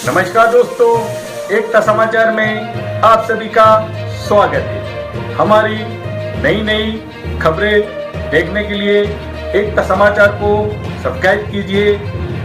नमस्कार दोस्तों, एकता समाचार में आप सभी का स्वागत है। हमारी नई नई खबरें देखने के लिए एकता समाचार को सब्सक्राइब कीजिए,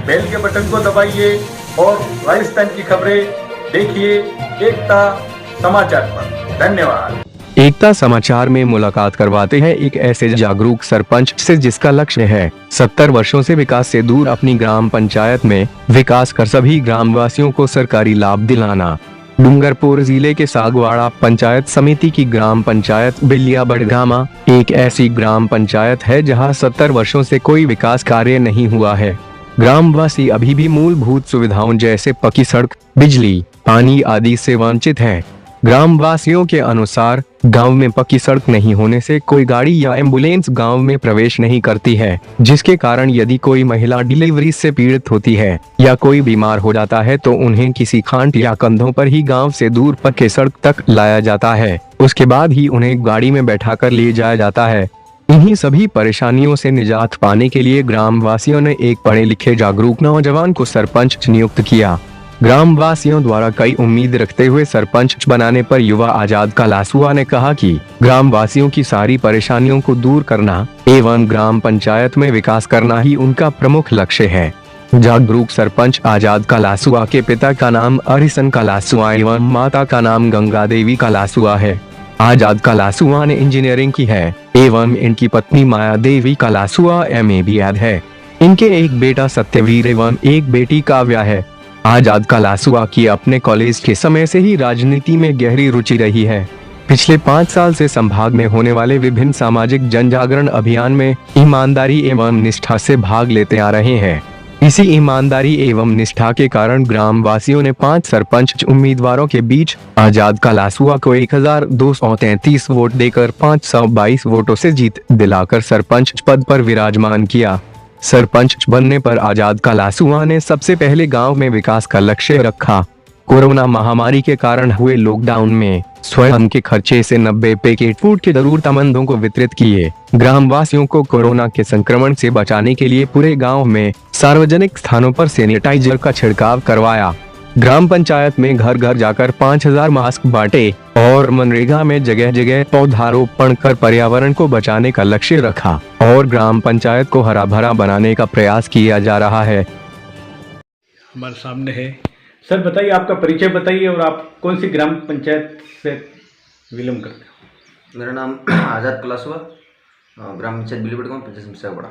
बेल के बटन को दबाइए और राजस्थान की खबरें देखिए एकता समाचार पर। धन्यवाद। एकता समाचार में मुलाकात करवाते हैं एक ऐसे जागरूक सरपंच से जिसका लक्ष्य है 70 वर्षों से विकास से दूर अपनी ग्राम पंचायत में विकास कर सभी ग्रामवासियों को सरकारी लाभ दिलाना। डूंगरपुर जिले के सागवाड़ा पंचायत समिति की ग्राम पंचायत बिलिया बड़गामा एक ऐसी ग्राम पंचायत है जहां 70 वर्षों से कोई विकास कार्य नहीं हुआ है। ग्रामवासी अभी भी मूलभूत सुविधाओं जैसे पक्की सड़क, बिजली, पानी आदि से वंचित है। ग्रामवासियों के अनुसार गांव में पक्की सड़क नहीं होने से कोई गाड़ी या एम्बुलेंस गांव में प्रवेश नहीं करती है, जिसके कारण यदि कोई महिला डिलीवरी से पीड़ित होती है या कोई बीमार हो जाता है तो उन्हें किसी खांट या कंधों पर ही गांव से दूर पक्के सड़क तक लाया जाता है। उसके बाद ही उन्हें गाड़ी में बैठाकर ले जाया जाता है। इन्हीं सभी परेशानियों से निजात पाने के लिए ग्रामवासियों ने एक पढ़े लिखे जागरूक नौजवान को सरपंच नियुक्त किया। ग्रामवासियों द्वारा कई उम्मीद रखते हुए सरपंच बनाने पर युवा आजाद कलासुआ ने कहा कि ग्रामवासियों की सारी परेशानियों को दूर करना एवं ग्राम पंचायत में विकास करना ही उनका प्रमुख लक्ष्य है। जागरूक सरपंच आजाद कलासुआ के पिता का नाम हरिसन कलासुआ एवं माता का नाम गंगा देवी कलासुआ है। आजाद कलासुआ ने इंजीनियरिंग की है एवं इनकी पत्नी माया देवी कलासुआ MA BEd है। इनके एक बेटा सत्यवीर एवं एक बेटी काव्या है। आजाद कलासुआ की अपने कॉलेज के समय से ही राजनीति में गहरी रुचि रही है। पिछले 5 साल से संभाग में होने वाले विभिन्न सामाजिक जनजागरण अभियान में ईमानदारी एवं निष्ठा से भाग लेते आ रहे हैं। इसी ईमानदारी एवं निष्ठा के कारण ग्रामवासियों ने 5 सरपंच उम्मीदवारों के बीच आजाद कलासुआ को 1233 वोट देकर 522 वोटों से जीत दिलाकर सरपंच पद पर विराजमान किया। सरपंच बनने पर आजाद कलासुआ ने सबसे पहले गांव में विकास का लक्ष्य रखा। कोरोना महामारी के कारण हुए लॉकडाउन में स्वयं के खर्चे से 90 पैकेट फूड के जरूरतमंदों को वितरित किए। ग्रामवासियों को कोरोना के संक्रमण से बचाने के लिए पूरे गांव में सार्वजनिक स्थानों पर सैनिटाइजर का छिड़काव करवाया। ग्राम पंचायत में घर घर जाकर 5000 मास्क बांटे और मनरेगा में जगह जगह पौधारोपण कर पर्यावरण को बचाने का लक्ष्य रखा और ग्राम पंचायत को हरा भरा बनाने का प्रयास किया जा रहा है। हमारे सामने है सर, बताइए आपका परिचय बताइए और आप कौन सी ग्राम पंचायत से विलम्ब करते हो? मेरा नाम आजाद कलासुआ, ग्राम पंचायत बिलिया बड़गाम पंचायत समिति सागवाड़ा।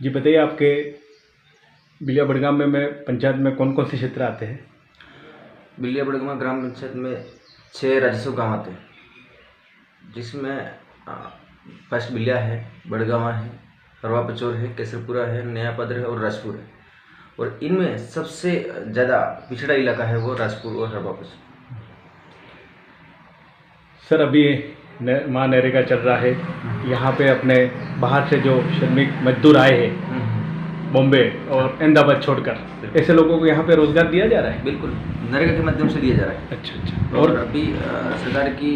जी बताइए, आपके बिलिया बड़गाम में पंचायत में कौन कौन से क्षेत्र आते हैं? बिलिया बड़गाम ग्राम पंचायत में 6 राजस्व गाँव आते हैं, जिसमें फर्स्ट बिलिया है, बड़गामा है, हरवा पचौर है, केसरपुरा है, नया पदर है और राजपुर है। और इनमें सबसे ज़्यादा पिछड़ा इलाका है वो राजपुर और हरवा पचौर। सर, अभी माँ नरेगा चल रहा है, यहाँ पे अपने बाहर से जो श्रमिक मजदूर आए हैं बॉम्बे और अहमदाबाद छोड़कर, ऐसे लोगों को यहाँ पे रोजगार दिया जा रहा है? बिल्कुल, नरेगा के माध्यम से दिया जा रहा है। अच्छा। और अभी सरकार की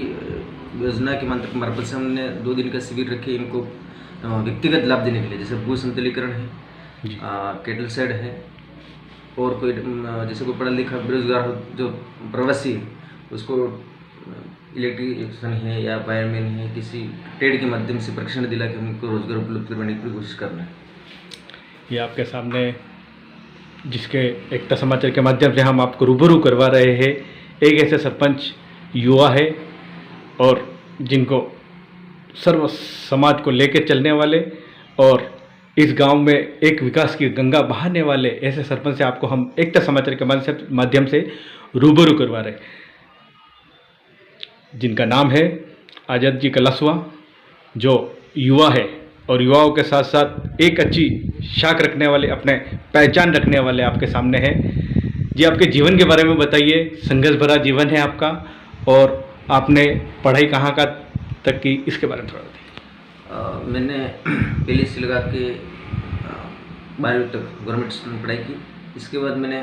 योजना के मार्फत से हमने 2 दिन का शिविर रखे इनको व्यक्तिगत लाभ देने के लिए, जैसे भू संतुलीकरण है, केटल शेड है, और कोई जैसे कोई पढ़ा लिखा बेरोजगार हो जो प्रवासी, उसको इलेक्ट्रिशियन है या वायरमैन है, किसी ट्रेड के माध्यम से प्रशिक्षण दिला के उनको रोजगार उपलब्ध करवाने की कोशिश करना है। ये आपके सामने जिसके एकता समाचार के माध्यम से हम आपको रूबरू करवा रहे हैं, एक ऐसे सरपंच युवा है और जिनको सर्व समाज को लेकर चलने वाले और इस गांव में एक विकास की गंगा बहाने वाले ऐसे सरपंच से आपको हम एकता समाचार के माध्यम से रूबरू करवा रहे हैं, जिनका नाम है आजाद जी कलासुआ, जो युवा है और युवाओं के साथ साथ एक अच्छी शाख रखने वाले, अपने पहचान रखने वाले आपके सामने हैं। जी, आपके जीवन के बारे में बताइए। संघर्ष भरा जीवन है आपका और आपने पढ़ाई कहाँ का तक की, इसके बारे में थोड़ा बताइए। मैंने पहले से लगा के 12वीं तक गवर्नमेंट स्कूल में पढ़ाई की। इसके बाद मैंने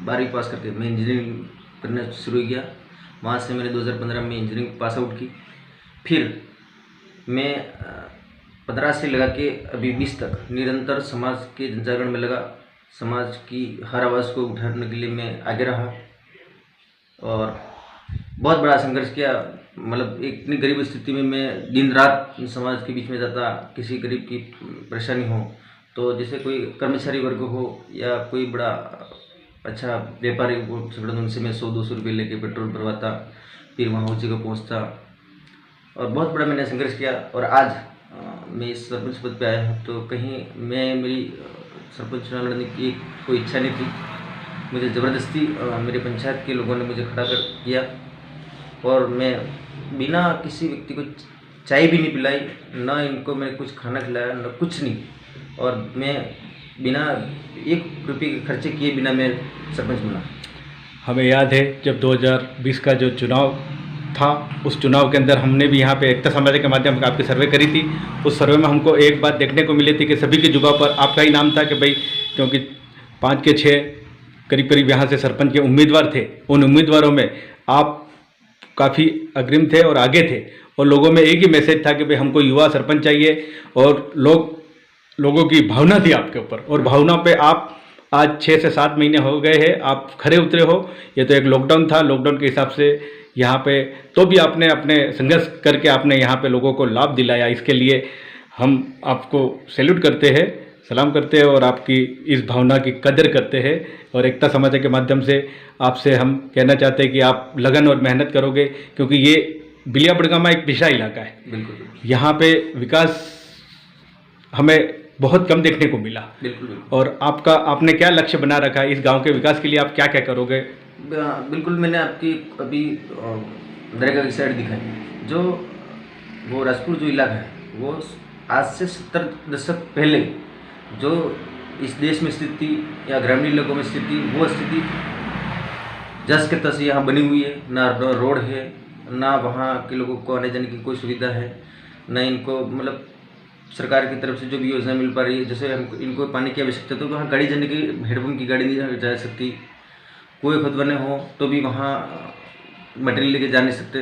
12वीं पास करके मैं इंजीनियरिंग करना शुरू किया। वहाँ से मैंने 2015 में इंजीनियरिंग पास आउट की। फिर मैं 15 से लगा के अभी 20 तक निरंतर समाज के जनजागरण में लगा। समाज की हर आवाज़ को उठाने के लिए मैं आगे रहा और बहुत बड़ा संघर्ष किया। मतलब एक इतनी गरीब स्थिति में मैं दिन रात समाज के बीच में जाता, किसी गरीब की परेशानी हो तो जैसे कोई कर्मचारी वर्ग हो या कोई बड़ा अच्छा व्यापारी हो, उनसे मैं 100-200 रुपये लेके पेट्रोल भरवाता, फिर वहाँ उस जगह पहुँचता और बहुत बड़ा मैंने संघर्ष किया। और आज मैं इस सरपंच पद पे आया हूँ तो कहीं मेरी सरपंच चुनाव लड़ने की कोई इच्छा नहीं थी। मुझे ज़बरदस्ती मेरे पंचायत के लोगों ने मुझे खड़ा कर किया और मैं बिना किसी व्यक्ति को चाय भी नहीं पिलाई, ना इनको मैंने कुछ खाना खिलाया, ना कुछ नहीं, और मैं बिना 1 रुपये के खर्चे किए बिना मैं सरपंच बना। हमें याद है जब 2020 का जो चुनाव था, उस चुनाव के अंदर हमने भी यहाँ पे एकता समाज के माध्यम से आपकी सर्वे करी थी। उस सर्वे में हमको एक बात देखने को मिली थी कि सभी की जुबान पर आपका ही नाम था कि भाई, क्योंकि 5 के 6 करीब यहाँ से सरपंच के उम्मीदवार थे, उन उम्मीदवारों में आप काफ़ी अग्रिम थे और आगे थे और लोगों में एक ही मैसेज था कि भाई हमको युवा सरपंच चाहिए और लोगों की भावना थी आपके ऊपर और भावना पे आप आज 6 से 7 महीने हो गए हैं, आप खरे उतरे हो। ये तो एक लॉकडाउन था, लॉकडाउन के हिसाब से यहाँ पे तो भी आपने अपने संघर्ष करके आपने यहाँ पे लोगों को लाभ दिलाया। इसके लिए हम आपको सैल्यूट करते हैं, सलाम करते हैं और आपकी इस भावना की कदर करते हैं। और एकता समाज के माध्यम से आपसे हम कहना चाहते हैं कि आप लगन और मेहनत करोगे, क्योंकि ये बिलिया बड़गामा एक पिछड़ा इलाका है। बिल्कुल। यहाँ पे विकास हमें बहुत कम देखने को मिला। बिल्कुल। और आपने क्या लक्ष्य बना रखा है इस गांव के विकास के लिए? आप क्या क्या करोगे? बिल्कुल, मैंने आपकी अभी नरेगा की साइड दिखाई, जो वो राजपुर जो इलाका है वो आज से 70 दशक पहले जो इस देश में स्थित थी या ग्रामीण इलाकों में स्थित थी, वो स्थिति जस के तस यहाँ बनी हुई है। ना रोड है, ना वहाँ के लोगों को आने जाने की कोई सुविधा है, ना इनको मतलब सरकार की तरफ से जो भी योजना मिल पा रही है। जैसे हम इनको पानी की आवश्यकता तो वहाँ गाड़ी जाने की, हेडपम्प की गाड़ी नहीं जा सकती, कोई खुदबने हो तो भी वहाँ मटेरियल लेके जा नहीं सकते।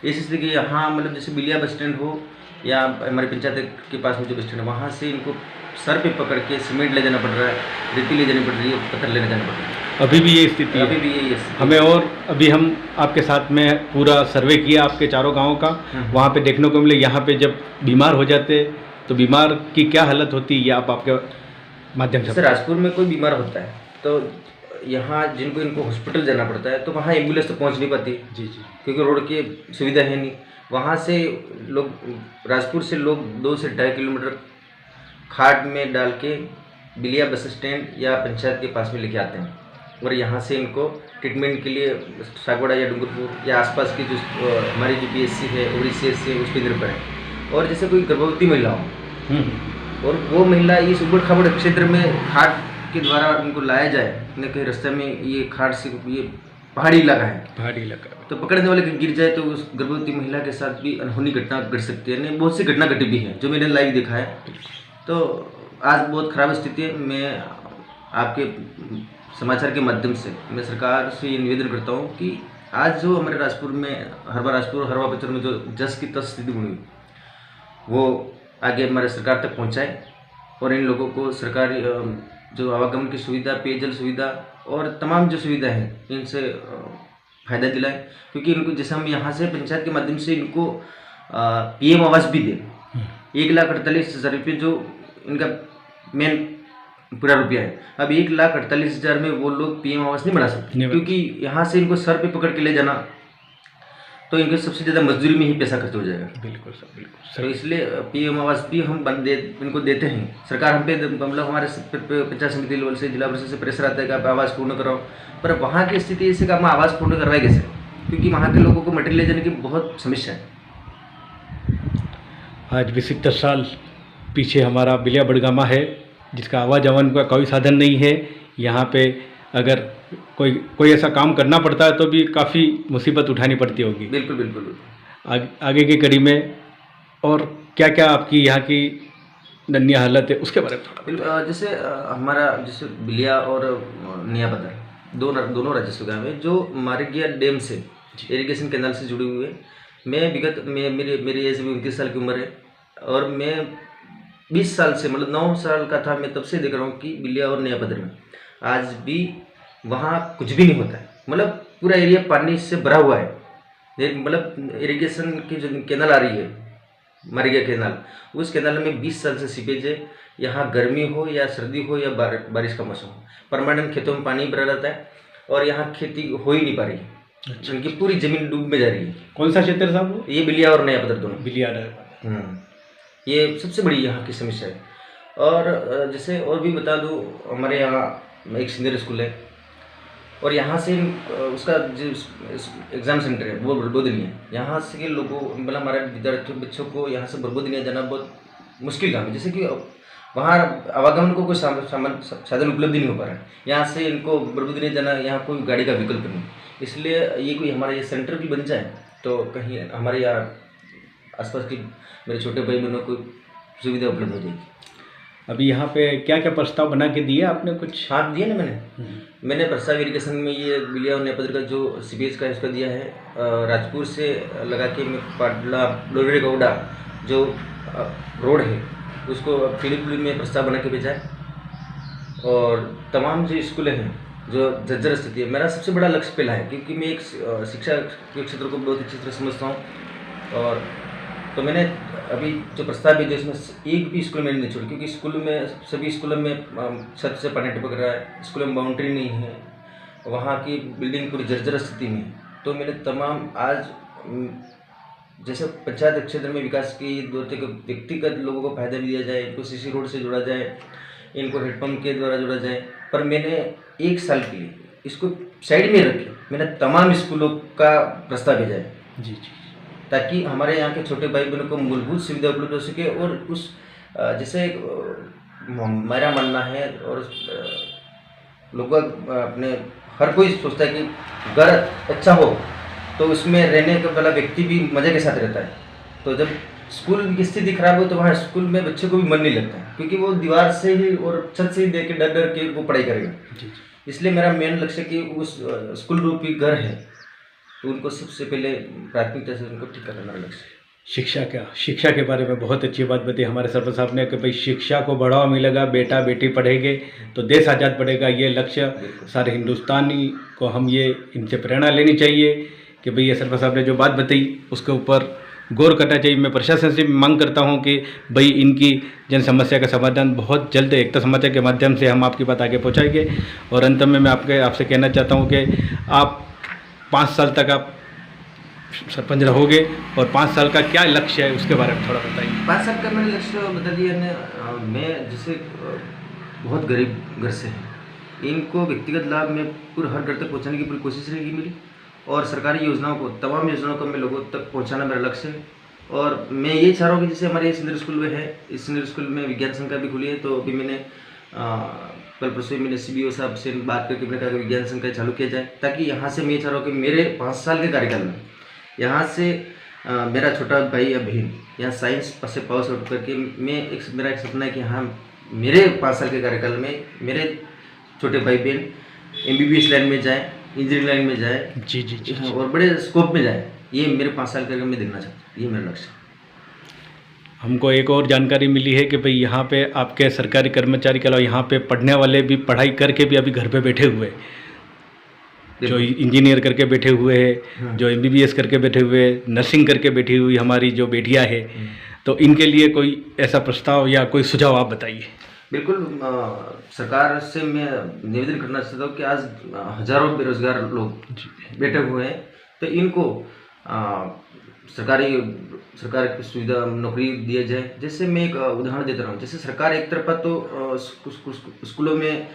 ऐसी स्थिति कि यहाँ मतलब जैसे बिलिया बस स्टैंड हो या हमारे पंचायत के पास में जो बस स्टैंड है, वहाँ से इनको सर पे पकड़ के सीमेंट ले जाना पड़ रहा है, रेती ले जानी पड़ रही है, पत्थर लेने जाना पड़ रहा है। अभी भी ये स्थिति है? अभी भी यही स्थिति हमें और अभी हम आपके साथ में पूरा सर्वे किया आपके चारों गाँवों का, वहाँ पे देखने को मिले यहाँ पे जब बीमार हो जाते तो बीमार की क्या हालत होती है, आप आपके माध्यम से? जैसे राजपुर में कोई बीमार होता है तो यहाँ इनको हॉस्पिटल जाना पड़ता है, तो वहाँ एम्बुलेंस तो पहुँच नहीं पाती जी, क्योंकि रोड की सुविधा है नहीं। वहाँ से लोग, राजपुर से लोग 2 से 2.5 किलोमीटर खाट में डाल के बिलिया बस स्टैंड या पंचायत के पास में लेके आते हैं और यहाँ से इनको ट्रीटमेंट के लिए सागवाड़ा या डूंगरपुर या आसपास की जो हमारी जो PSC है और CHC है उस पर निर्भर है। और जैसे कोई गर्भवती महिला हो और वो महिला इस उबड़ खाबड़ क्षेत्र में खाट के द्वारा उनको लाया जाए, न कहीं रास्ते में ये खाट से, ये पहाड़ी इलाका है, पहाड़ी इलाका, तो पकड़ने वाले गिर जाए तो उस गर्भवती महिला के साथ भी अनहोनी घटना घट सकती है। नहीं, बहुत सी घटना घटी भी है जो मैंने लाइव देखा है। तो आज बहुत ख़राब स्थिति है। मैं आपके समाचार के माध्यम से मैं सरकार से ये निवेदन करता हूँ कि आज जो हमारे राजपुर में हरवा पचर में जो जस की तस स्थिति बनी वो आगे हमारे सरकार तक पहुँचाए और इन लोगों को सरकारी जो आवागमन की सुविधा, पेयजल सुविधा और तमाम जो सुविधा है इनसे फ़ायदा दिलाएं। क्योंकि इनको जैसे हम यहाँ से पंचायत के माध्यम से इनको PM आवास भी दें, 1,48,000 रुपये जो इनका मेन पूरा रुपया है। अब 1,48,000 में वो लोग PM आवास नहीं बना सकते, क्योंकि यहाँ से इनको सर पे पकड़ के ले जाना तो इनको सबसे ज़्यादा मजदूरी में ही पैसा खर्च हो जाएगा। बिल्कुल सर, बिल्कुल। तो इसलिए PM आवास भी हम इनको देते हैं। सरकार हम पे मतलब हमारे पंचायत समिति लेवल से, जिला परिषद से प्रेशर आता है कि आप आवास पूर्ण कराओ, पर वहाँ की स्थिति ऐसे कि हम आवास पूर्ण करवाए कैसे, क्योंकि वहाँ के लोगों को मटेरियल ले जाने की बहुत समस्या है। आज भी 70 साल पीछे हमारा बिलिया बड़गामा है, जिसका आवाजावन का कोई साधन नहीं है। यहाँ पे अगर कोई ऐसा काम करना पड़ता है तो भी काफ़ी मुसीबत उठानी पड़ती होगी। बिल्कुल बिल्कुल। आगे की कड़ी में और क्या क्या आपकी यहाँ की दयनीय हालत है उसके बारे में थोड़ा? जैसे हमारा जैसे बिलिया और नियापदर दोनों राजस्व गाँव है जो मारगिया डैम से इरिगेशन कैनाल से जुड़े हुए हैं। मैं मेरी एज भी 29 साल की उम्र है और मैं 20 साल से, मतलब 9 साल का था मैं तब से देख रहा हूँ कि बिलिया और नया पदर में आज भी वहाँ कुछ भी नहीं होता है। मतलब पूरा एरिया पानी से भरा हुआ है। मतलब इरिगेशन की जो कैनाल आ रही है, मरगिया कैनाल, उस कैनाल में 20 साल से सीपेज है। यहाँ गर्मी हो या सर्दी हो या बारिश का मौसम हो, परमानेंट खेतों में पानी भरा रहता है और यहाँ खेती हो ही नहीं पा रही है। उनकी पूरी जमीन डूब में जा रही है। कौन सा क्षेत्र साहब वो? ये बिलिया और नया पदर दोनों। बिलिया। ये सबसे बड़ी यहाँ की समस्या है। और जैसे और भी बता दूँ, हमारे यहाँ एक सीनियर स्कूल है और यहाँ से उसका जो एग्ज़ाम सेंटर है वो बरबोदनी है। यहाँ से के लोगों, मतलब हमारे विद्यार्थियों बच्चों को यहाँ से बरबोदनी जाना बहुत मुश्किल काम है। जैसे कि वहाँ आवागमन को कोई साधन उपलब्ध नहीं हो पा रहा है। यहाँ से इनको बरबोदनी जाना, यहाँ कोई गाड़ी का विकल्प नहीं, इसलिए ये कोई हमारा ये सेंटर भी बन जाए तो कहीं हमारे यहाँ आसपास की मेरे छोटे भाई बहनों को सुविधा उपलब्ध हो जाएगी। अभी यहाँ पे क्या क्या प्रस्ताव बना के दिए आपने? कुछ हाँ दिए ना मैंने प्रस्ताव इरिगेशन में ये बिलिया और नेपाल का जो सीपेज का इसका दिया है। राजपुर से लगा के मैं पाटला लोरे गौड़ा जो रोड है उसको फिलिपली में प्रस्ताव बना के भेजा है। और तमाम जो स्कूलें हैं जो जर्जर स्थिति है, मेरा सबसे बड़ा लक्ष्य पहला है क्योंकि मैं एक शिक्षा के क्षेत्र को बहुत अच्छी तरह समझता हूँ। और तो मैंने अभी जो प्रस्ताव भेजे उसमें एक भी स्कूल मैंने नहीं छोड़ा, क्योंकि स्कूल में सभी स्कूलों में छत से पानी टपक रहा है, स्कूलों में बाउंड्री नहीं है, वहाँ की बिल्डिंग पूरी जर्जर स्थिति में है। तो मैंने तमाम आज जैसे पंचायत क्षेत्र में विकास की दौरते को व्यक्तिगत लोगों को फायदा भी दिया जाए, इनको सीसी रोड से जोड़ा जाए, इनको हेडपम्प के द्वारा जोड़ा जाए। पर मैंने 1 साल के लिए इसको साइड में रखे, मैंने तमाम स्कूलों का प्रस्ताव भेजा है जी, ताकि हमारे यहाँ के छोटे भाई बहनों को मूलभूत सुविधा उपलब्ध हो सके। और उस जैसे मेरा मानना है और लोग अपने हर कोई सोचता है कि घर अच्छा हो तो उसमें रहने का वाला व्यक्ति भी मज़े के साथ रहता है। तो जब स्कूल की स्थिति खराब हो तो वहाँ स्कूल में बच्चे को भी मन नहीं लगता है, क्योंकि वो दीवार से ही और छत से ही देख के डर के वो पढ़ाई करेगा। इसलिए मेरा मेन लक्ष्य कि उस स्कूल रूपी घर है तो उनको सबसे पहले प्राथमिकता से उनको ठीक करना लक्ष्य है। शिक्षा के बारे में बहुत अच्छी बात बताई हमारे सरपंच साहब ने कि भाई शिक्षा को बढ़ावा मिलेगा, बेटा बेटी पढ़ेंगे तो देश आज़ाद पढ़ेगा। ये लक्ष्य सारे हिंदुस्तानी को हम ये इनसे प्रेरणा लेनी चाहिए कि भाई ये सरपंच साहब ने जो बात बताई उसके ऊपर गौर करना चाहिए। मैं प्रशासन से मांग करता हूं कि भाई इनकी जन समस्या का समाधान बहुत जल्द एकता समाचार के माध्यम से हम आपकी बात आगे पहुंचाएंगे। और अंत में मैं आपसे कहना चाहता हूं कि आप 5 साल तक आप सरपंच रहोगे और 5 साल का क्या लक्ष्य है उसके बारे में थोड़ा बताइए। 5 साल का मैंने लक्ष्य बता दिया ने। मैं जैसे बहुत गरीब घर से है, इनको व्यक्तिगत लाभ में पूरे हर घर तक पहुँचाने की पूरी कोशिश रहेगी मेरी। और सरकारी योजनाओं को, तमाम योजनाओं को मैं लोगों तक पहुंचाना मेरा लक्ष्य है। और मैं यही चाह रहा हूँ कि जैसे हमारे सीनियर स्कूल में है, इस सीनियर स्कूल में विज्ञान संकाय भी खुली है। तो अभी मैंने कल परसों मैंने CBO साहब से बात करके मैंने कहा कि विज्ञान संकाय चालू किया जाए, ताकि यहाँ से मैं चाह रहा हूँ कि मेरे 5 साल के कार्यकाल में यहाँ से मेरा छोटा भाई या बहन यहाँ साइंस से पास आउट करके मेरा एक सपना है कि हाँ मेरे 5 साल के कार्यकाल में मेरे छोटे भाई बहन MBBS लाइन में जाए, इंजीनियरिंग लाइन में जाए जी, और बड़े स्कोप में जाए। ये मेरे 5 साल के में देखना चाहता हूँ, ये मेरा लक्ष्य है। हमको एक और जानकारी मिली है कि भाई यहाँ पे आपके सरकारी कर्मचारी के अलावा यहाँ पे पढ़ने वाले भी पढ़ाई करके भी अभी घर पे बैठे हुए, जो इंजीनियर करके बैठे हुए हैं, जो MBBS करके बैठे हुए, नर्सिंग करके बैठी हुई हमारी जो बेटियाँ हैं, तो इनके लिए कोई ऐसा प्रस्ताव या कोई सुझाव आप बताइए। बिल्कुल, सरकार से मैं निवेदन करना चाहता हूँ कि आज हजारों बेरोजगार लोग बैठे हुए हैं, तो इनको सरकार की सुविधा नौकरी दिया जाए। जैसे मैं एक उदाहरण देता हूँ, जैसे सरकार एक तरफा तो स्कूलों में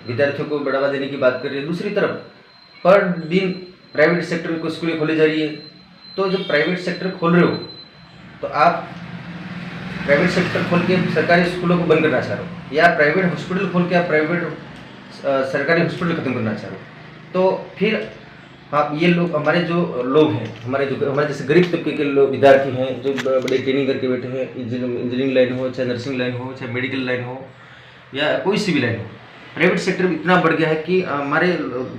विद्यार्थियों को बढ़ावा देने की बात कर रही है, दूसरी तरफ पर दिन प्राइवेट सेक्टर को स्कूलें खोली जा रही है। तो जब प्राइवेट सेक्टर खोल रहे हो तो आप प्राइवेट सेक्टर खोल के सरकारी स्कूलों को बंद करना चाह रहे हो, या प्राइवेट हॉस्पिटल खोल के आप सरकारी हॉस्पिटल खत्म करना चाह रहे हो। तो फिर आप ये लोग हमारे जो लोग हैं, हमारे जैसे गरीब तबके के लोग विद्यार्थी हैं जो बड़े ट्रेनिंग करके बैठे हैं, इंजीनियरिंग लाइन हो, चाहे नर्सिंग लाइन हो, चाहे मेडिकल लाइन हो, या कोई सी भी लाइन हो, प्राइवेट सेक्टर इतना बढ़ गया है कि हमारे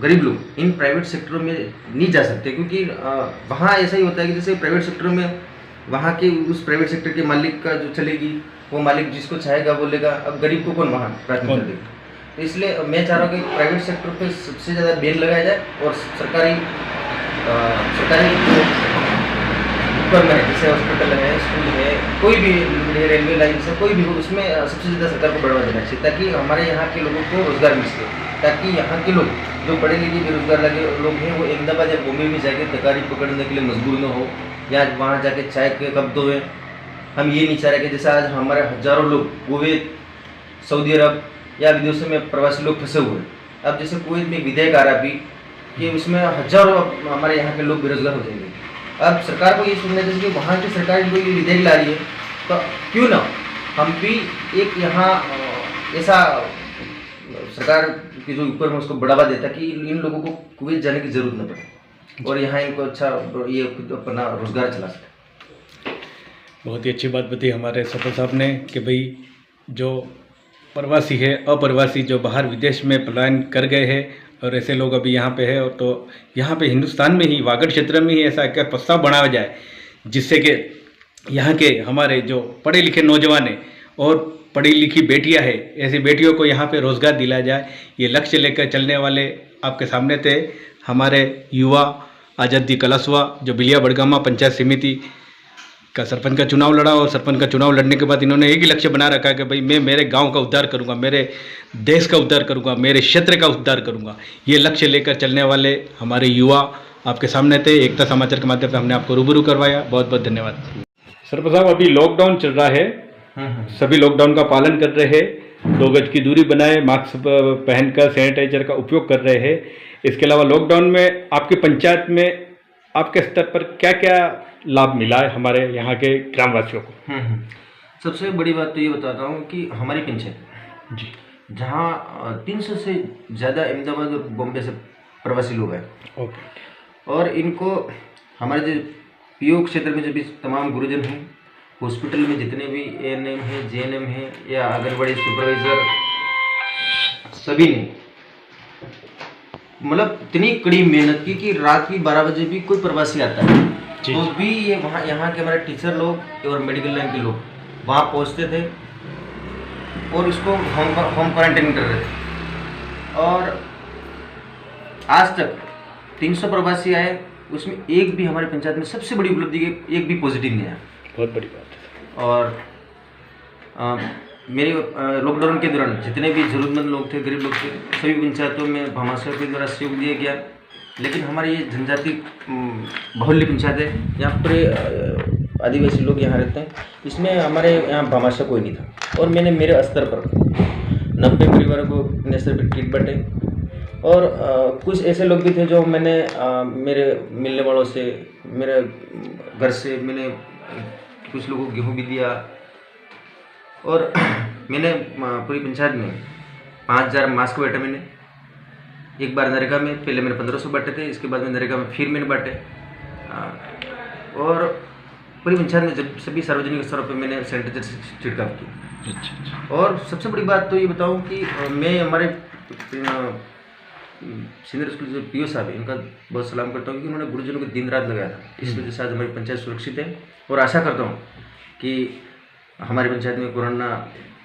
गरीब लोग इन प्राइवेट सेक्टरों में नहीं जा सकते, क्योंकि वहाँ ऐसा ही होता है कि जैसे प्राइवेट सेक्टरों में वहाँ के उस प्राइवेट सेक्टर के मालिक का जो चलेगी, वो मालिक जिसको चाहेगा बोलेगा, अब गरीब को कौन वहाँ प्राथमिकता देगा। तो इसलिए मैं चाह रहा हूँ कि प्राइवेट सेक्टर पे सबसे ज़्यादा बैन लगाया जाए और सरकारी उपकरण है, जैसे हॉस्पिटल है, स्कूल है, कोई भी रेलवे लाइन से कोई भी हो, उसमें सबसे ज़्यादा सरकार को बढ़ावा देना चाहिए ताकि हमारे यहाँ के लोगों को रोजगार मिल सके, ताकि यहाँ के लोग जो पढ़े लिखे बेरोजगार लगे लोग हैं वो अहमदाबाद या बॉम्बे में जाके तकारी पकड़ने के लिए मजबूर न हो या वहाँ जाके चाय के कप धोएं। हम ये नहीं चाह रहे कि जैसे आज हमारे हजारों लोग कुवैत, सऊदी अरब या विदेशों में प्रवासी लोग फंसे हुए हैं। अब जैसे कुवैत में एक विधेयक आ रहा भी कि उसमें हजारों हमारे यहाँ के लोग बेरोजगार हो जाएंगे। अब सरकार को ये सोचना चाहिए कि वहाँ की सरकार जो ये विधेयक ला रही है तो क्यों ना हम भी एक यहाँ ऐसा सरकार के जो ऊपर में उसको बढ़ावा देता कि इन लोगों को कुवैत जाने की जरूरत न पड़े और यहाँ इनको अच्छा ये खुद अपना रोजगार चला सके। बहुत ही अच्छी बात बताई हमारे सरपंच साहब ने कि भाई जो प्रवासी है, अप्रवासी जो बाहर विदेश में पलायन कर गए हैं और ऐसे लोग अभी यहाँ पे है, और तो यहाँ पे हिंदुस्तान में ही वागड़ क्षेत्र में ही ऐसा क्या प्रस्ताव बनाया जाए जिससे कि यहाँ के हमारे जो पढ़े लिखे नौजवान हैं और पढ़ी लिखी बेटियाँ हैं, ऐसी बेटियों को यहाँ पे रोज़गार दिलाया जाए। ये लक्ष्य लेकर चलने वाले आपके सामने थे हमारे युवा आज़ादी कलसवा जो बिलिया बड़गामा पंचायत समिति का सरपंच का चुनाव लड़ा, और सरपंच का चुनाव लड़ने के बाद इन्होंने एक ही लक्ष्य बना रखा कि भाई मैं मेरे गांव का उद्धार करूंगा, मेरे देश का उद्धार करूंगा, मेरे क्षेत्र का उद्धार करूंगा। ये लक्ष्य लेकर चलने वाले हमारे युवा आपके सामने थे। एकता समाचार के माध्यम से हमने आपको रूबरू करवाया। बहुत बहुत धन्यवाद। सरपंच साहब, अभी लॉकडाउन चल रहा है, सभी लॉकडाउन का पालन कर रहे हैं, 2 गज की दूरी बनाए, मास्क पहनकर सैनिटाइजर का उपयोग कर रहे हैं। इसके अलावा लॉकडाउन में आपकी पंचायत में आपके स्तर पर क्या क्या लाभ मिला है हमारे यहाँ के ग्रामवासियों को? सबसे बड़ी बात तो ये बताता हूँ कि हमारी पंचायत जी, जहाँ 300 से ज़्यादा अहमदाबाद और बॉम्बे से प्रवासी लोग हैं, ओके, और इनको हमारे जो पीओ क्षेत्र में जो भी तमाम गुरुजन हैं, हॉस्पिटल में जितने भी एएनएम हैं, जेएनएम हैं या आंगनबाड़ी सुपरवाइज़र, सभी ने मतलब इतनी कड़ी मेहनत की कि रात की 12 बजे भी कोई प्रवासी आता है तो भी ये वहाँ यहाँ के हमारे टीचर लोग और मेडिकल लाइन के लोग वहाँ पहुँचते थे और उसको होम क्वारंटाइन कर रहे थे। और आज तक 300 प्रवासी आए, उसमें एक भी हमारे पंचायत में सबसे बड़ी उपलब्धि एक भी पॉजिटिव नहीं आया। बहुत बड़ी बात है। और मेरे लॉकडाउन के दौरान जितने भी ज़रूरतमंद लोग थे, गरीब लोग थे, सभी पंचायतों में भामाशाह के द्वारा सहयोग दिया गया। लेकिन हमारी ये जनजाति बहुल्य पंचायत है, यहाँ पर आदिवासी लोग यहाँ रहते हैं, इसमें हमारे यहाँ भामाशाह कोई नहीं था। और मैंने मेरे स्तर पर 90 परिवारों को नेशनल किट बांटे और कुछ ऐसे लोग भी थे जो मैंने मेरे मिलने वालों से, मेरे घर से मैंने कुछ लोगों को गेहूँ भी दिया। और मैंने पूरी पंचायत में 5000 मास्क बांटे। मैंने एक बार नरेगा में, पहले मैंने 1500 बांटे थे, इसके बाद में नरेगा में फिर मैंने बांटे। और पूरी पंचायत में जब सभी सार्वजनिक स्थलों पे मैंने सैनिटाइजर से छिड़काव किया। अच्छा। और सबसे बड़ी बात तो ये बताऊं कि मैं हमारे सीनियर स्कूल जो पीओ साहब है, इनका बहुत सलाम करता हूँ कि उन्होंने गुरुजनों को दिन रात लगाया था। इस वजह से आज हमारी पंचायत सुरक्षित है और आशा करता हूँ कि हमारी पंचायत में कोरोना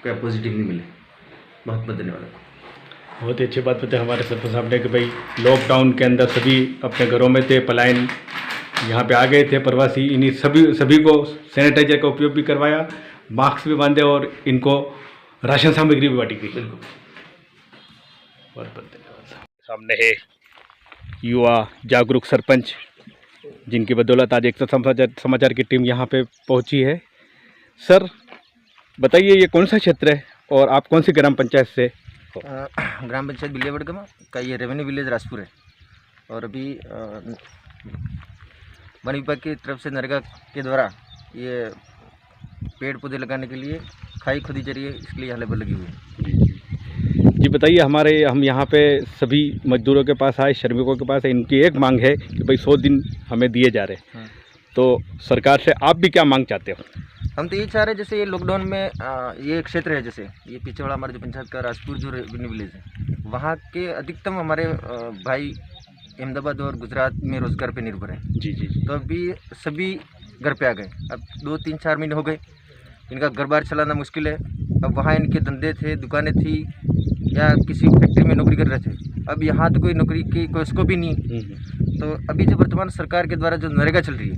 का पॉजिटिव नहीं मिले। बहुत बहुत धन्यवाद आपको। बहुत ही अच्छी बात बताई हमारे सरपंच साहब ने कि भाई लॉकडाउन के अंदर सभी अपने घरों में थे, पलायन यहाँ पे आ गए थे प्रवासी, इन्हीं सभी को सैनिटाइजर का उपयोग भी करवाया, मास्क भी बांधे और इनको राशन सामग्री भी बांटी गई। बिल्कुल, बहुत बहुत धन्यवाद। सामने है युवा जागरूक सरपंच, जिनकी बदौलत आज एकता समाचार की टीम यहाँ पे पहुँची है। सर बताइए, ये कौन सा क्षेत्र है और आप कौन सी ग्राम पंचायत से? ग्राम पंचायत बिलिया बड़गामा का ये रेवेन्यू विलेज राजपुर है। और अभी वन विभाग की तरफ से नरेगा के द्वारा ये पेड़ पौधे लगाने के लिए खाई खुदी जरिए इसके लिए यहाँ लेबर लगी हुई है। जी बताइए, हम यहाँ पे सभी मजदूरों के पास आए, श्रमिकों के पास है, इनकी एक मांग है कि भाई 100 दिन हमें दिए जा रहे हैं, तो सरकार से आप भी क्या मांग चाहते हो? हम तो ये चाह रहे हैं, जैसे ये लॉकडाउन में ये क्षेत्र है, जैसे ये पीछे वाला हमारे जो पंचायत का राजपुर जो रेवेन्यू विलेज है, वहाँ के अधिकतम हमारे भाई अहमदाबाद और गुजरात में रोजगार पे निर्भर है। जी। तो अभी सभी घर पे आ गए। अब 2-3-4 महीने हो गए, इनका घर बार चलाना मुश्किल है। अब वहाँ इनके धंधे थे, दुकानें थी या किसी फैक्ट्री में नौकरी कर रहे थे। अब यहाँ तो कोई नौकरी की कोई स्कोप ही नहीं। तो अभी जो वर्तमान सरकार के द्वारा जो नरेगा चल रही है,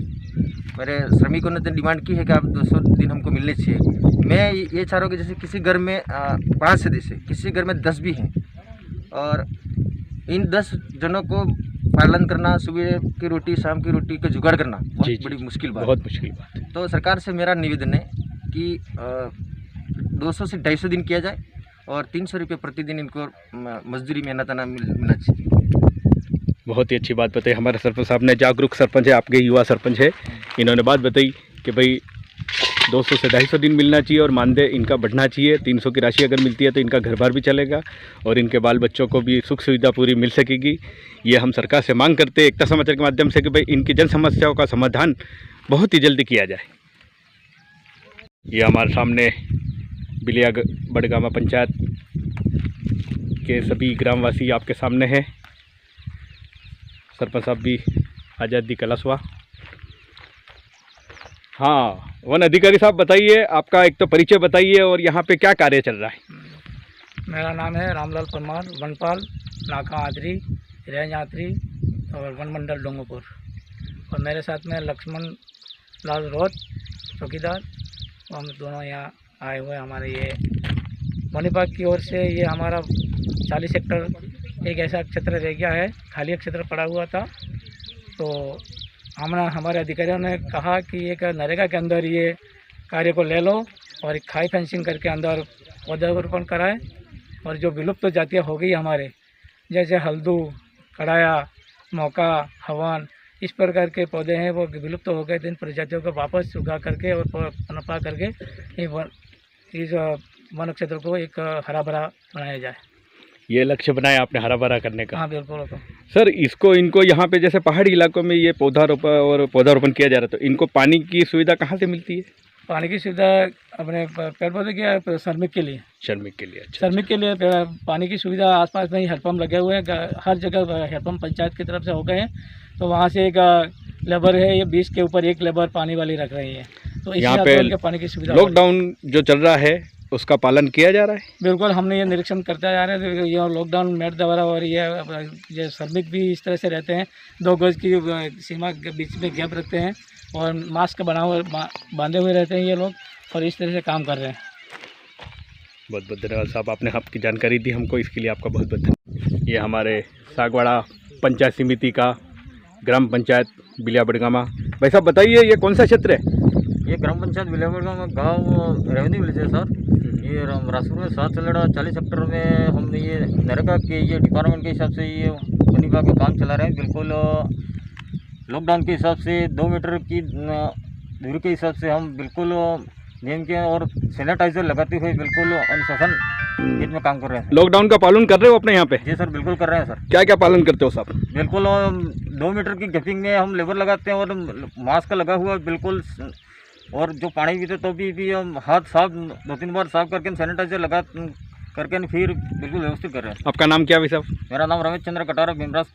मेरे श्रमिकों ने तो डिमांड की है कि आप 200 दिन हमको मिलने चाहिए। मैं ये चाह रहा हूँ कि जैसे किसी घर में 5 सदस्य, किसी घर में 10 भी हैं, और इन 10 जनों को पालन करना, सुबह की रोटी शाम की रोटी का जुगाड़ करना बहुत बड़ी मुश्किल बात है। बहुत मुश्किल बात है। तो सरकार से मेरा निवेदन है कि 200 से 250 दिन किया जाए और 300 रुपये प्रतिदिन इनको मजदूरी मेहनताना मिलना चाहिए। बहुत ही अच्छी बात बताई हमारे सरपंच साहब ने। जागरूक सरपंच है, आपके युवा सरपंच है, इन्होंने बात बताई कि भाई 200 से 250 दिन मिलना चाहिए और मानदेय इनका बढ़ना चाहिए। 300 की राशि अगर मिलती है तो इनका घर बार भी चलेगा और इनके बाल बच्चों को भी सुख सुविधा पूरी मिल सकेगी। ये हम सरकार से मांग करते हैं एकता समाचार के माध्यम से कि भाई इनकी जन समस्याओं का समाधान बहुत ही जल्दी किया जाए। ये हमारे सामने बिलिया बड़गामा पंचायत के सभी ग्रामवासी आपके सामने हैं। सरपंच साहब भी आज़ादी कलशवा। हाँ, वन अधिकारी साहब बताइए, आपका एक तो परिचय बताइए और यहाँ पे क्या कार्य चल रहा है। मेरा नाम है रामलाल परमार, वनपाल, नाका आदरी, रेंज आदरी और वन मंडल डोंगोपुर। और मेरे साथ में लक्ष्मण लाल रोड चौकीदार, हम दोनों यहाँ आए हुए। हमारे ये वन विभाग की ओर से ये हमारा 40 हेक्टर एक ऐसा क्षेत्र रह गया है, खाली क्षेत्र पड़ा हुआ था। तो हमारे अधिकारियों ने कहा कि एक नरेगा के अंदर ये कार्य को ले लो और एक खाई फेंसिंग करके अंदर पौधारोपण कराएं। और जो विलुप्त तो जातियाँ हो गई हमारे, जैसे हल्दू, कड़ाया, मौका, हवन, इस प्रकार के पौधे हैं वो विलुप्त तो हो गए। इन प्रजातियों को वापस उगा करके और पनपा करके इस वन क्षेत्र को एक हरा भरा बनाया जाए। ये लक्ष्य बनाया आपने हरा भरा करने का। हाँ बिल्कुल। सर इनको यहाँ पे जैसे पहाड़ी इलाकों में ये पौधारोपण किया जा रहा है, तो इनको पानी की सुविधा कहाँ से मिलती है? पानी की सुविधा अपने पेड़ पौधे के श्रमिक के लिए। श्रमिक के लिए? अच्छा। श्रमिक के लिए पानी की सुविधा आसपास में ही हैंडपम्प लगे हुए हैं, हर जगह हैंडपम्प पंचायत की तरफ से हो गए हैं। तो वहाँ से एक लेबर है, ये 20 के ऊपर एक लेबर पानी वाली रख रही है। तो यहाँ पे पानी की सुविधा, लॉकडाउन जो चल रहा है उसका पालन किया जा रहा है? बिल्कुल, हमने ये निरीक्षण करते जा रहे हैं। ये लॉकडाउन मेट द्वारा और ये श्रमिक भी इस तरह से रहते हैं, 2 गज की सीमा के बीच में गैप रखते हैं और मास्क बांधे हुए रहते हैं ये लोग, और इस तरह से काम कर रहे हैं। बहुत बहुत धन्यवाद साहब, आपने आपकी जानकारी दी हमको, इसके लिए आपका बहुत बहुत धन्यवाद। ये हमारे सागवाड़ा पंचायत समिति का ग्राम पंचायत बिलिया बड़गामा। भाई साहब बताइए, ये कौन सा क्षेत्र है? ये ग्राम पंचायत बिलिया बड़गामा गाँव रेवेन्यू विलेज है सर। ये राजपुर में 7 चलड़ा 40 हेक्टर में हम ये नरेगा के ये डिपार्टमेंट के हिसाब से ये वन विभाग का काम चला रहे हैं। बिल्कुल लॉकडाउन के हिसाब से 2 मीटर की दूरी के हिसाब से हम बिल्कुल नियम के और सैनिटाइजर लगाते हुए बिल्कुल अनुशासन में काम कर रहे हैं। लॉकडाउन का पालन कर रहे हो अपने यहाँ पे? जी सर, बिल्कुल कर रहे हैं सर। क्या क्या पालन करते हो साहब? बिल्कुल 2 मीटर की गैपिंग में हम लेबर लगाते हैं और मास्क लगा हुआ बिल्कुल, और जो पानी पीते तो भी हम हाथ साफ 2-3 बार साफ करके सैनिटाइजर लगा करके फिर बिल्कुल व्यवस्थित कर रहे हैं। आपका नाम क्या है साहब? मेरा नाम रमेश चंद्र कटारा, भीमराज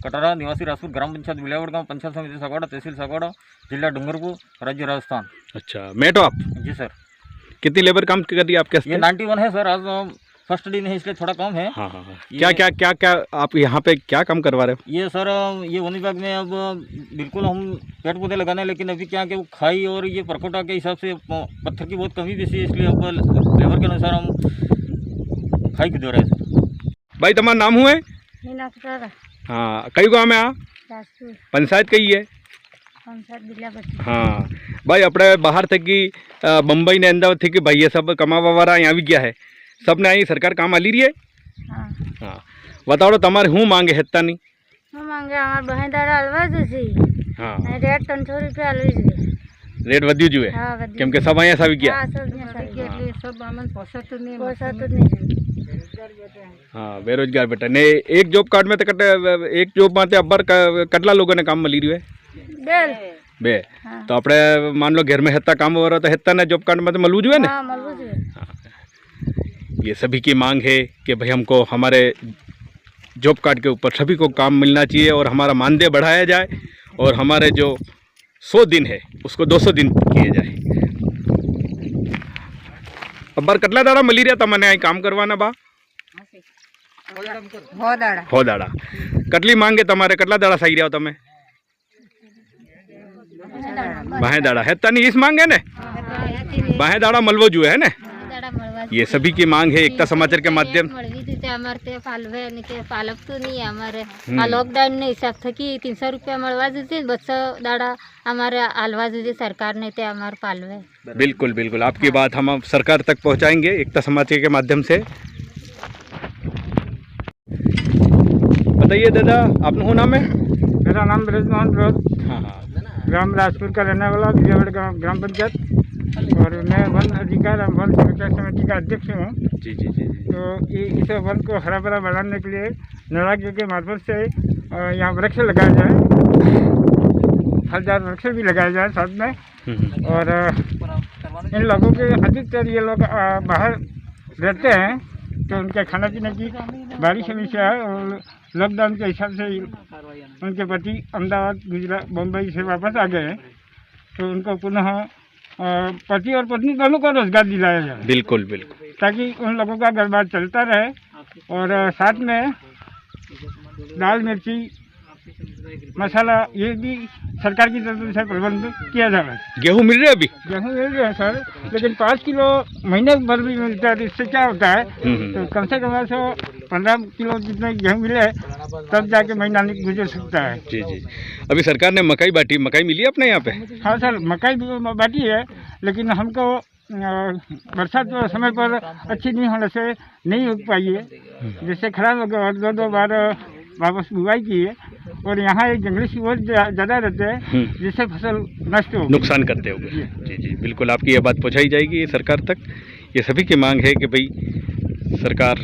कटारा, निवासी राजपुर, ग्राम पंचायत बिलिया बड़गामा, पंचायत समिति सागवाड़ा, तहसील सागवाड़ा, जिला डूंगरपुर, राज्य राजस्थान। अच्छा, मेट हो आप? जी सर। कितनी लेबर काम कर रही है आपके? ये 91 है सर। आज फर्स्ट दिन है इसलिए थोड़ा कम है। हाँ हाँ हाँ। क्या आप यहाँ पे क्या काम करवा रहे हो? ये सर ये वन विभाग में अब बिल्कुल हम पेड़ पौधे लगाने, लेकिन अभी क्या कि वो खाई और ये परकोटा के हिसाब से पत्थर की बहुत कमी बेसी है, इसलिए अब लेबर के अनुसार हम खाई खुद रहे हैं। भाई तुम्हारा नाम हुए? हाँ, कई गाँव में आ पंचायत कई है? हाँ भाई, अपने बाहर थे कि बम्बई ने अहमदाबाद थे कि भाई ये सब कमावा वाला यहाँ भी गया है, सब ने आई सरकार काम आली रही है। हाँ बताओ तुम्हारे हूँ मांगे हेत्ता नहीं मांगे हमार बहन दादा अलवा जैसी। हाँ रेट 300 रुपया अलवी जी, रेट वधी जो है। हाँ, केम के सब आया सब क्या? हाँ सब हमन पोसा तो नहीं। हाँ बेरोजगार बेटा ने एक जॉब कार्ड में तो एक जॉब में अब्बर कटला लोगों ने काम मिली रही है बे। हाँ। तो अपने मान लो घर में हेत्ता काम हो रहा तो हेत्ता ने जॉब कार्ड में तो मलूज हुए ना। हाँ, ये सभी की मांग है कि भाई हमको हमारे जॉब कार्ड के ऊपर सभी को काम मिलना चाहिए और हमारा मानदेय बढ़ाया जाए और हमारे जो 100 दिन है उसको 200 दिन किए जाए। अब बार कटला दाड़ा मली रहा तमने आई काम करवाना बा हो दाड़ा कटली मांगे तमारे कटला दाड़ा सही रहा तमे बाहें दाड़ा है तनी इस मांगे ने बाहें दाड़ा मलवो जो है ने ये सभी की मांग है एकता समाचार के माध्यम लॉकडाउन हिसाब थकी 300 रुपया मळवा दीजिए बच्चा दाड़ा हमारे आलवा दीजिए सरकार ने ते हमारे पालवे। बिल्कुल बिल्कुल आपकी बात हम अब सरकार तक पहुंचाएंगे एकता समाचार के माध्यम से। बताइए दादा आपका नाम है? मेरा नाम ब्रजमोहन रोड, हाँ हाँ ग्राम राजपुर का रहने वाला विजयगढ़ ग्राम पंचायत, और मैं वन अधिकार वन सुरक्षा समिति का अध्यक्ष हूँ। जी जी जी जी। तो इस वन को हरा भरा बढ़ाने के लिए नड़ाके के मार्फत से यहाँ वृक्ष लगाए जाए, फलदार वृक्ष भी लगाए जाए साथ में। और इन लोगों के अधिकतर ये लोग बाहर रहते हैं तो उनके खाना पीने की बड़ी समस्या है, और लॉकडाउन के हिसाब से उनके पति अहमदाबाद गुजरात बम्बई से वापस आ गए हैं, तो उनको पुनः पति और पत्नी दोनों को रोजगार दिलाया जाए। बिल्कुल बिल्कुल ताकि उन लोगों का घर बार चलता रहे, और साथ में दाल मिर्ची मसाला ये भी सरकार की तरफ से प्रबंध किया जाए। गेहूँ मिल रहे अभी? गेहूँ मिल रहे हैं सर, लेकिन 5 किलो महीने भर भी मिलता है, तो इससे क्या होता है तो कम से कम 15 किलो जितने गेहूँ मिले तब जाके महीना गुजर सकता है। जी जी। अभी सरकार ने मकई बांटी, मकई मिली अपने यहाँ पे? हाँ सर, मकई भी बांटी है, लेकिन हमको बरसात समय पर अच्छी नहीं होने से नहीं उग पाई है, जिससे खराब हो गया, और 2 बार वापस बुआई की है। और यहाँ एक जंगली सूअर ज़्यादा रहते हैं जिससे फसल नष्ट हो नुकसान करते होंगे। जी जी बिल्कुल आपकी ये बात पहुँचाई जाएगी सरकार तक। ये सभी की मांग है कि भाई सरकार